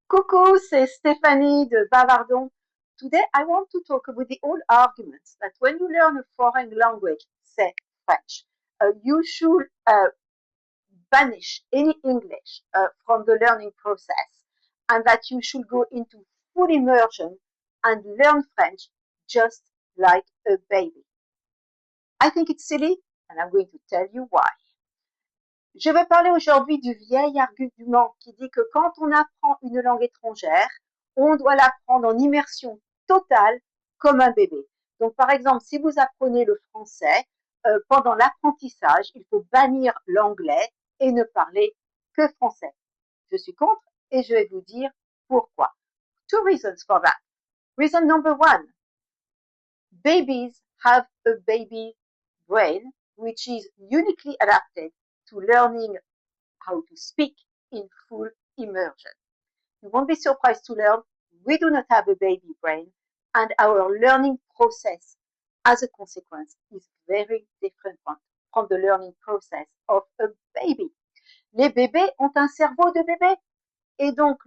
Coucou, c'est Stéphanie de Bavardon. Today, I want to talk about the old arguments that when you learn a foreign language, say French, you should banish any English from the learning process and that you should go into full immersion and learn French just like a baby. I think it's silly and I'm going to tell you why. Je vais parler aujourd'hui du vieil argument qui dit que quand on apprend une langue étrangère, on doit l'apprendre en immersion totale comme un bébé. Donc, par exemple, si vous apprenez le français, pendant l'apprentissage, il faut bannir l'anglais et ne parler que français. Je suis contre et je vais vous dire pourquoi. Two reasons for that. Reason number one, babies have a baby brain which is uniquely adapted to learning how to speak in full immersion. You won't be surprised to learn we do not have a baby brain and our learning process as a consequence is very different from the learning process of a baby. Les bébés ont un cerveau de bébé et donc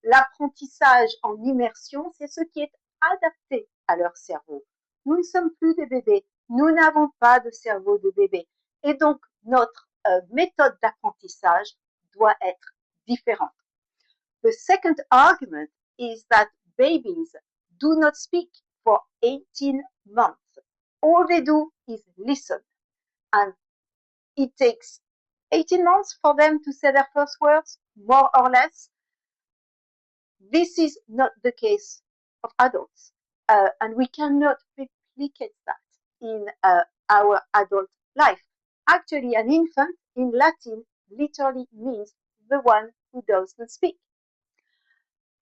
l'apprentissage en immersion, c'est ce qui est adapté à leur cerveau. Nous ne sommes plus des bébés, nous n'avons pas de cerveau de bébé et donc notre méthode d'apprentissage doit être différente. The second argument is that babies do not speak for 18 months. All they do is listen. And it takes 18 months for them to say their first words, more or less. This is not the case of adults. And we cannot replicate that in our adult life. Actually, an infant in Latin literally means the one who does not speak.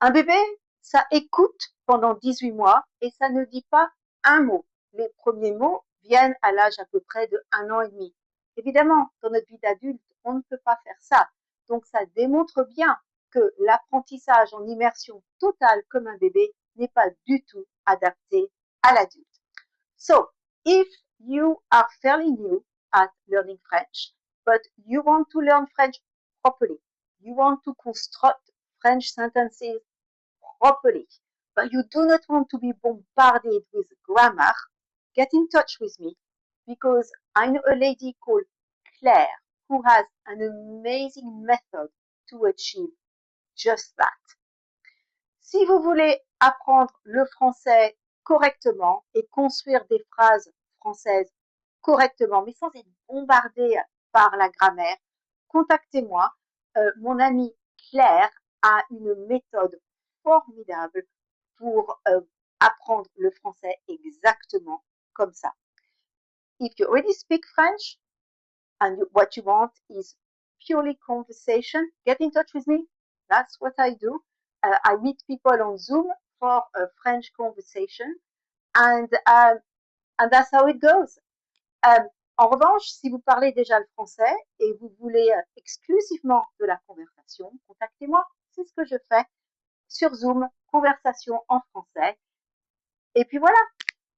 Un bébé, ça écoute pendant 18 mois et ça ne dit pas un mot. Les premiers mots viennent à l'âge à peu près de 1 an et demi. Évidemment, dans notre vie d'adulte, on ne peut pas faire ça. Donc, ça démontre bien que l'apprentissage en immersion totale comme un bébé n'est pas du tout adapté à l'adulte. So, if you are fairly new at learning French, but you want to learn French properly, you want to construct French sentences properly, but you do not want to be bombarded with grammar, get in touch with me because I know a lady called Claire who has an amazing method to achieve just that. Si vous voulez apprendre le français correctement et construire des phrases françaises correctement, mais sans être bombardé par la grammaire, contactez-moi. Mon amie Claire a une méthode formidable pour apprendre le français exactement comme ça. If you already speak French and what you want is purely conversation, get in touch with me. That's what I do. I meet people on Zoom for a French conversation and that's how it goes. En revanche, si vous parlez déjà le français et vous voulez exclusivement de la conversation, contactez-moi. C'est ce que je fais sur Zoom, conversation en français. Et puis voilà.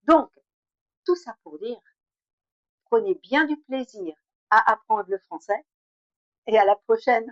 Donc, tout ça pour dire, prenez bien du plaisir à apprendre le français et à la prochaine.